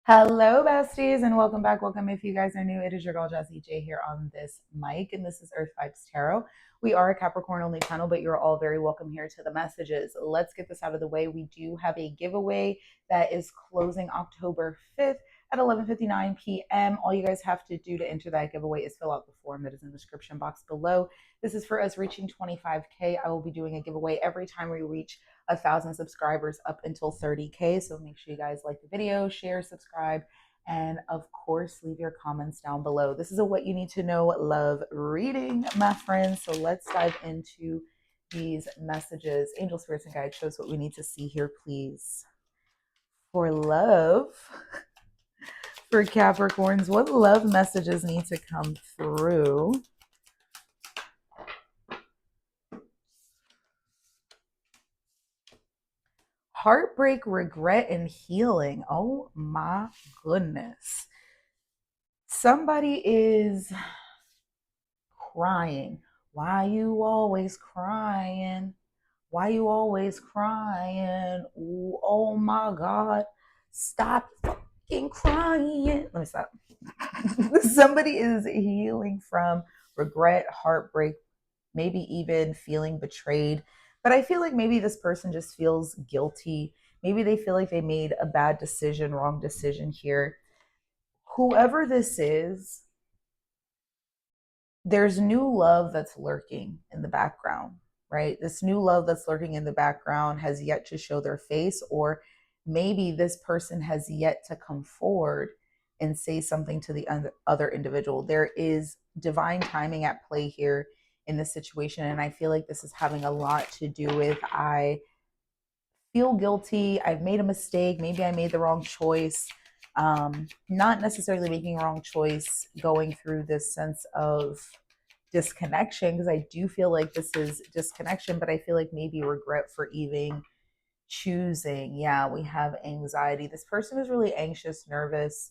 Hello, besties, and welcome back. Welcome if you guys are new. It is your girl, Jessie J, here on this mic, and this is Earth Vibes Tarot. We are a Capricorn only channel, but you're all very welcome here to the messages. Let's get this out of the way. We do have a giveaway that is closing October 5th at 11:59 p.m. All you guys have to do to enter that giveaway is fill out the form that is in the description box below. This is for us reaching 25K. I will be doing a giveaway every time we reach 1,000 subscribers up until 30K. So make sure you guys like the video, share, subscribe, and of course, leave your comments down below. This is a what you need to know love reading, my friends. So let's dive into these messages. Angel spirits and guides, show us what we need to see here, please. For love, for Capricorns, what love messages need to come through? Heartbreak, regret, and healing. Oh my goodness. Somebody is crying. Why you always crying? Why you always crying? Ooh, oh my God. Stop fucking crying. Let me stop. Somebody is healing from regret, heartbreak, maybe even feeling betrayed. But I feel like maybe this person just feels guilty. Maybe they feel like they made a bad decision, wrong decision here. Whoever this is, there's new love that's lurking in the background, right? This new love that's lurking in the background has yet to show their face, or maybe this person has yet to come forward and say something to the other individual. There is divine timing at play here in this situation. And I feel like this is having a lot to do with I feel guilty. I've made a mistake. Maybe I made the wrong choice. Not necessarily making a wrong choice, going through this sense of disconnection, because I do feel like this is disconnection, but I feel like maybe regret for even choosing. Yeah, we have anxiety. This person is really anxious, nervous,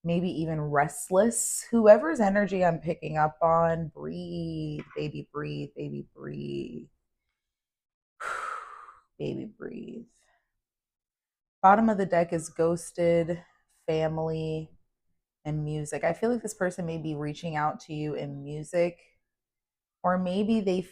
maybe even restless. Whoever's energy I'm picking up on, breathe, baby, breathe, baby, breathe. Baby, breathe. Bottom of the deck is ghosted, family, and music. I feel like this person may be reaching out to you in music, or maybe they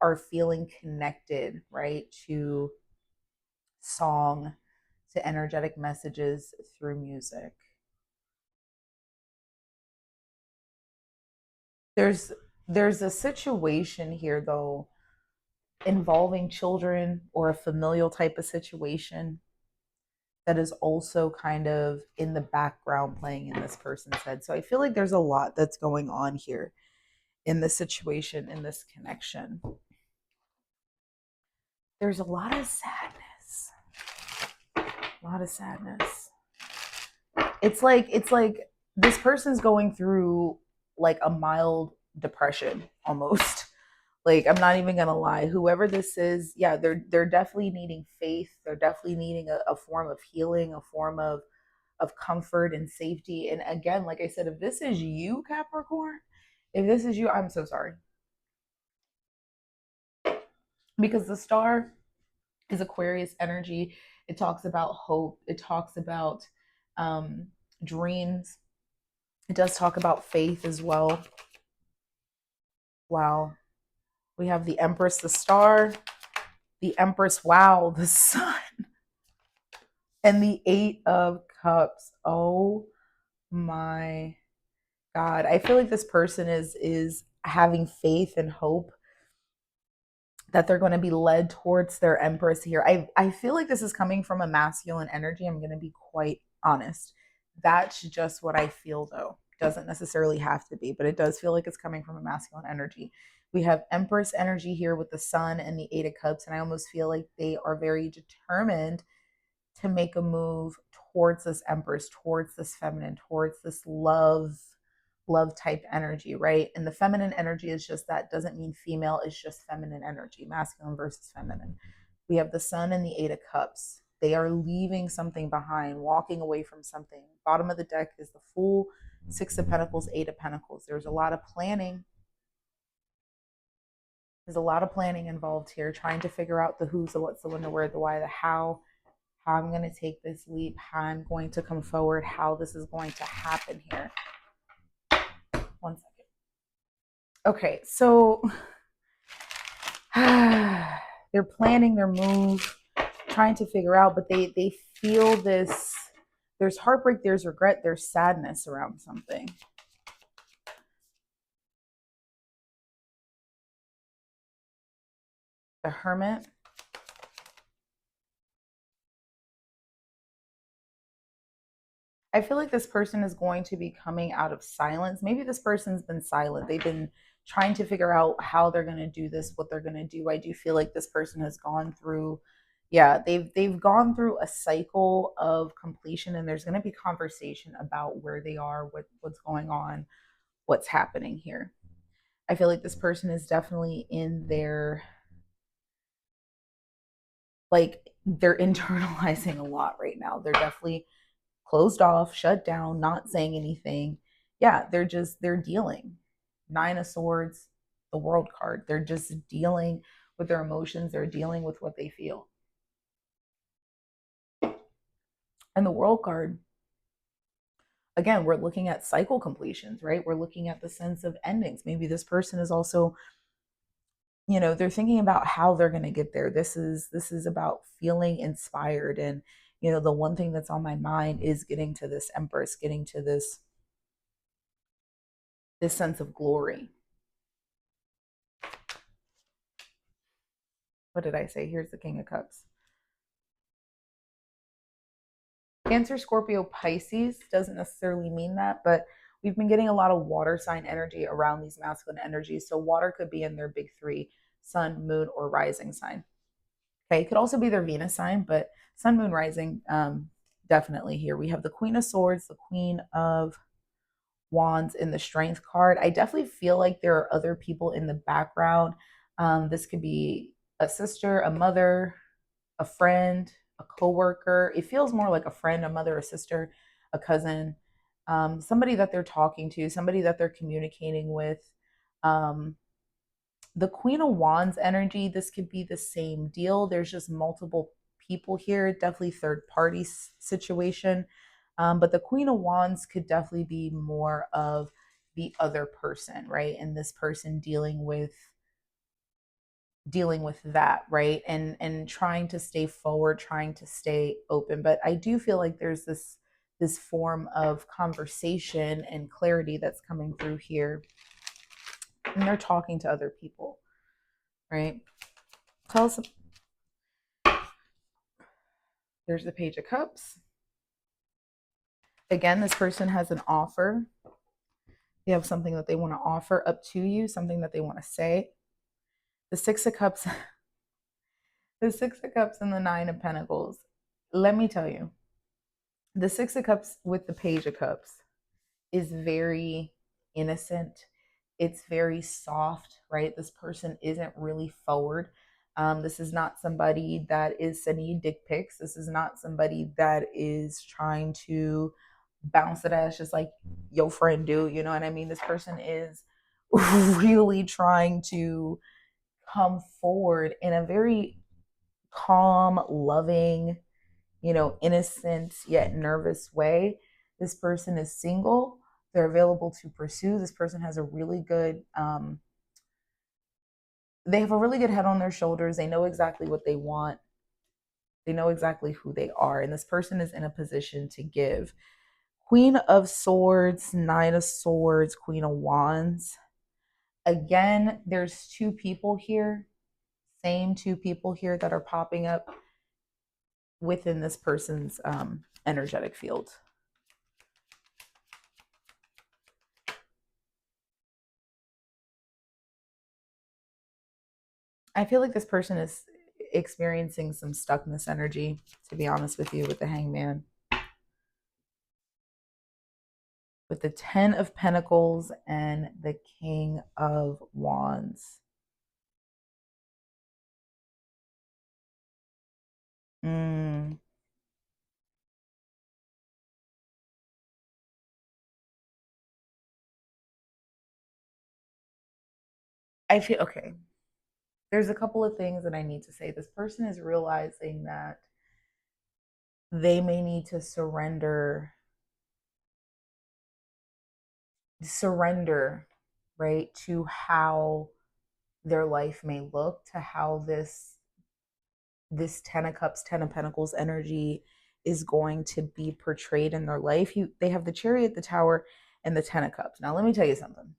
are feeling connected, right, to song, to energetic messages through music. There's there's a situation here though involving children, or a familial type of situation that is also kind of in the background playing in this person's head. So I feel like there's a lot that's going on here in this situation, in this connection. There's a lot of sadness. A lot of sadness. It's like this person's going through like a mild depression almost. Like, I'm not even gonna lie. Whoever this is, yeah, they're definitely needing faith. They're definitely needing a form of healing, a form of comfort and safety. And again, like I said, if this is you, Capricorn, if this is you, I'm so sorry. Because the star is Aquarius energy. It talks about hope. It talks about um, dreams. It does talk about faith as well. Wow. We have the Empress, the star, the Empress, wow, the sun, and the Eight of Cups. Oh my God. I feel like this person is having faith and hope that they're going to be led towards their Empress here. I feel like this is coming from a masculine energy. I'm going to be quite honest. That's just what I feel, though. Doesn't necessarily have to be, but it does feel like it's coming from a masculine energy. We have Empress energy here with the Sun and the Eight of Cups, and I almost feel like they are very determined to make a move towards this Empress, towards this feminine, towards this love type energy, right? And the feminine energy is just that, doesn't mean female, it's just feminine energy, masculine versus feminine. We have the Sun and the Eight of Cups. They are leaving something behind, walking away from something. Bottom of the deck is the Fool, Six of Pentacles, Eight of Pentacles. There's a lot of planning. There's a lot of planning involved here, trying to figure out the who's, the what's, the when, the where, the why, the how how I'm going to take this leap, how I'm going to come forward, how this is going to happen here. 1 second. Okay, so they're planning their move, trying to figure out, but they feel this. There's heartbreak, there's regret, there's sadness around something. The Hermit. I feel like this person is going to be coming out of silence. Maybe this person's been silent. They've been trying to figure out how they're going to do this, what they're going to do. I do feel like this person has gone through, yeah, they've gone through a cycle of completion, and there's going to be conversation about where they are, what's going on, what's happening here. I feel like this person is definitely in their, like, they're internalizing a lot right now. They're definitely closed off, shut down, not saying anything. Yeah, they're dealing. 9 of Swords, the World card. They're just dealing with their emotions. They're dealing with what they feel. And the World card, again, we're looking at cycle completions, right? We're looking at the sense of endings. Maybe this person is also, they're thinking about how they're going to get there. This is about feeling inspired, and the one thing that's on my mind is getting to this Empress, getting to this sense of glory. What did I say? Here's the King of Cups. Cancer, Scorpio, Pisces doesn't necessarily mean that, but we've been getting a lot of water sign energy around these masculine energies. So water could be in their big three: sun, moon, or rising sign. Okay, it could also be their Venus sign, but sun, moon, rising, definitely here. We have the Queen of Swords, the Queen of Wands in the Strength card. I definitely feel like there are other people in the background. This could be a sister, a mother, a friend, a coworker. It feels more like a friend, a mother, a sister, a cousin, somebody that they're talking to, somebody that they're communicating with. Um, the Queen of Wands energy, this could be the same deal. There's just multiple people here, definitely third party situation. But the Queen of Wands could definitely be more of the other person, right? And this person dealing with that, right? And trying to stay forward, trying to stay open. But I do feel like there's this form of conversation and clarity that's coming through here, and they're talking to other people, right? Tell us. There's the Page of Cups. Again, this person has an offer. They have something that they want to offer up to you, something that they want to say. The Six of Cups, the Six of Cups and the Nine of Pentacles. Let me tell you, the Six of Cups with the Page of Cups is very innocent. It's very soft, right? This person isn't really forward. This is not somebody that is sending you dick pics. This is not somebody that is trying to bounce it ass just like your friend do. You know what I mean? This person is really trying to come forward in a very calm, loving, innocent yet nervous way. This person is single. They're available to pursue. This person has a really good, they have a really good head on their shoulders. They know exactly what they want. They know exactly who they are. And this person is in a position to give. Queen of Swords, Nine of Swords, Queen of Wands. Again, there's two people here, same two people here that are popping up within this person's energetic field. I feel like this person is experiencing some stuckness energy, to be honest with you, with the Hangman. With the Ten of Pentacles and the King of Wands. Mm. I feel okay. There's a couple of things that I need to say. This person is realizing that they may need to surrender, right, to how their life may look, to how this 10 of cups, 10 of pentacles energy is going to be portrayed in their life. They have the chariot, the tower, and the 10 of cups. Now let me tell you something.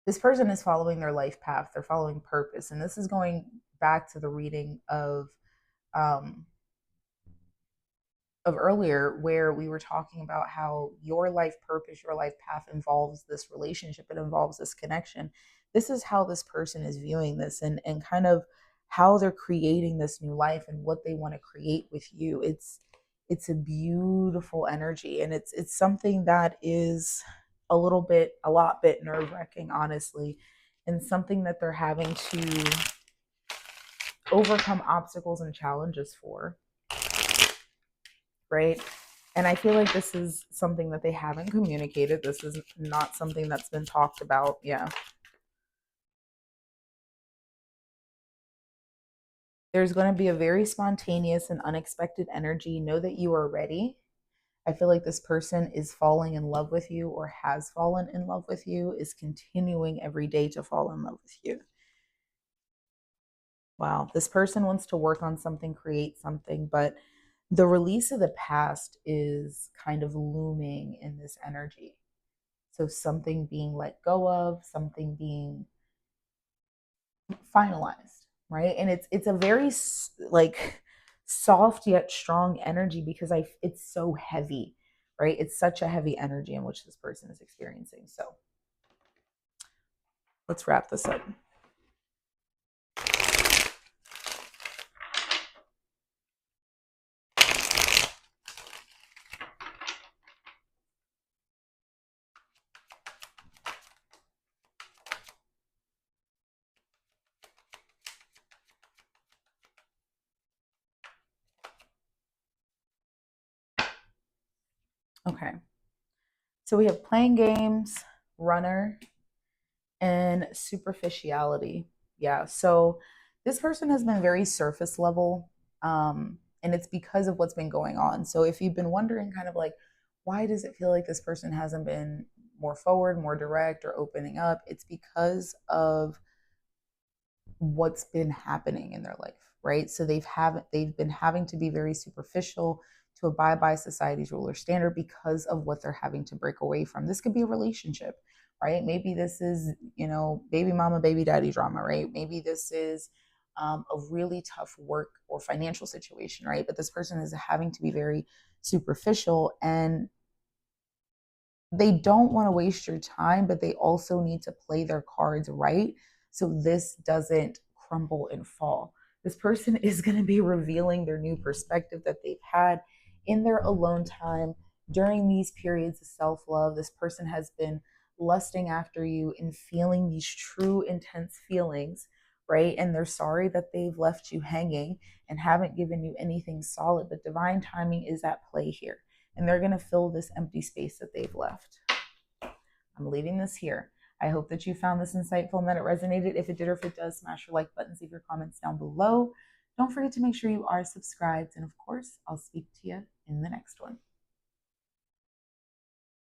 This person is following their life path, they're following purpose, and this is going back to the reading um of earlier, where we were talking about how your life purpose, your life path involves this relationship, it involves this connection. This is how this person is viewing this, and kind of how they're creating this new life and what they want to create with you. It's a beautiful energy, and it's something that is a lot bit nerve-wracking, honestly, and something that they're having to overcome obstacles and challenges for, right? And I feel like this is something that they haven't communicated. This is not something that's been talked about. Yeah. There's going to be a very spontaneous and unexpected energy. Know that you are ready. I feel like this person is falling in love with you, or has fallen in love with you, is continuing every day to fall in love with you. Wow. This person wants to work on something, create something, but the release of the past is kind of looming in this energy. So something being let go of, something being finalized, right? And it's a very like soft yet strong energy, because it's so heavy, right? It's such a heavy energy in which this person is experiencing. So let's wrap this up. Okay. So we have playing games, runner, and superficiality. Yeah. So this person has been very surface level. And it's because of what's been going on. So if you've been wondering, kind of like, why does it feel like this person hasn't been more forward, more direct, or opening up? It's because of what's been happening in their life, right? So they've been having to be very superficial to abide by society's rule or standard because of what they're having to break away from. This could be a relationship, right? Maybe this is, baby mama, baby daddy drama, right? Maybe this is a really tough work or financial situation, right? But this person is having to be very superficial, and they don't want to waste your time, but they also need to play their cards right so this doesn't crumble and fall. This person is going to be revealing their new perspective that they've had in their alone time during these periods of self love. This person has been lusting after you and feeling these true, intense feelings, right? And they're sorry that they've left you hanging and haven't given you anything solid, but divine timing is at play here, and they're going to fill this empty space that they've left. I'm leaving this here. I hope that you found this insightful and that it resonated. If it did, or if it does, smash your like button, leave your comments down below. Don't forget to make sure you are subscribed. And of course, I'll speak to you in the next one.